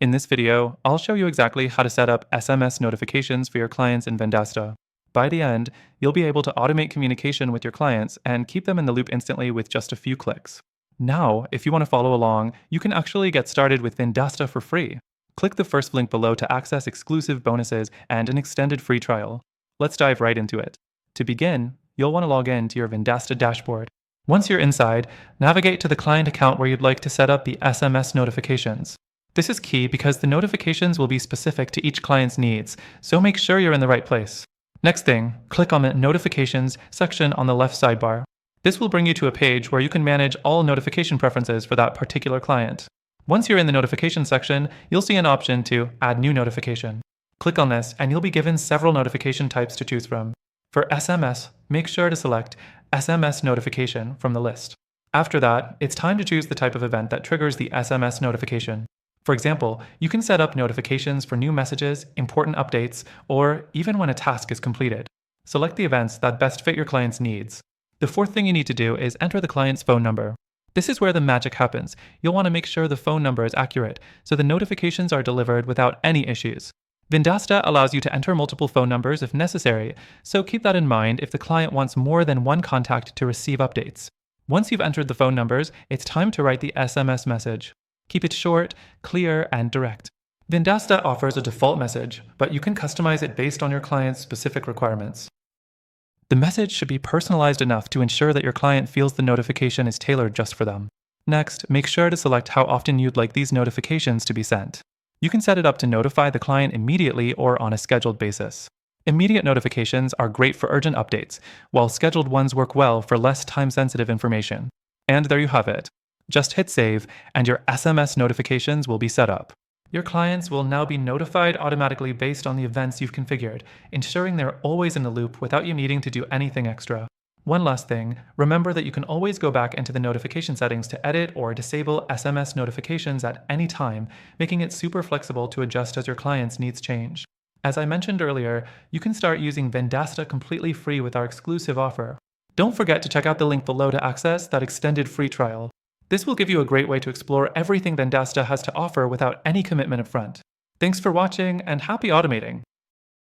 In this video, I'll show you exactly how to set up SMS notifications for your clients in Vendasta. By the end, you'll be able to automate communication with your clients and keep them in the loop instantly with just a few clicks. Now, if you want to follow along, you can actually get started with Vendasta for free. Click the first link below to access exclusive bonuses and an extended free trial. Let's dive right into it. To begin, you'll want to log in to your Vendasta dashboard. Once you're inside, navigate to the client account where you'd like to set up the SMS notifications. This is key because the notifications will be specific to each client's needs, so make sure you're in the right place. Next thing, click on the Notifications section on the left sidebar. This will bring you to a page where you can manage all notification preferences for that particular client. Once you're in the Notification section, you'll see an option to Add New Notification. Click on this and you'll be given several notification types to choose from. For SMS, make sure to select SMS Notification from the list. After that, it's time to choose the type of event that triggers the SMS notification. For example, you can set up notifications for new messages, important updates, or even when a task is completed. Select the events that best fit your client's needs. The fourth thing you need to do is enter the client's phone number. This is where the magic happens. You'll want to make sure the phone number is accurate, so the notifications are delivered without any issues. Vendasta allows you to enter multiple phone numbers if necessary, so keep that in mind if the client wants more than one contact to receive updates. Once you've entered the phone numbers, it's time to write the SMS message. Keep it short, clear, and direct. Vendasta offers a default message, but you can customize it based on your client's specific requirements. The message should be personalized enough to ensure that your client feels the notification is tailored just for them. Next, make sure to select how often you'd like these notifications to be sent. You can set it up to notify the client immediately or on a scheduled basis. Immediate notifications are great for urgent updates, while scheduled ones work well for less time-sensitive information. And there you have it. Just hit save, and your SMS notifications will be set up. Your clients will now be notified automatically based on the events you've configured, ensuring they're always in the loop without you needing to do anything extra. One last thing, remember that you can always go back into the notification settings to edit or disable SMS notifications at any time, making it super flexible to adjust as your client's needs change. As I mentioned earlier, you can start using Vendasta completely free with our exclusive offer. Don't forget to check out the link below to access that extended free trial. This will give you a great way to explore everything Vendasta has to offer without any commitment upfront. Thanks for watching and happy automating!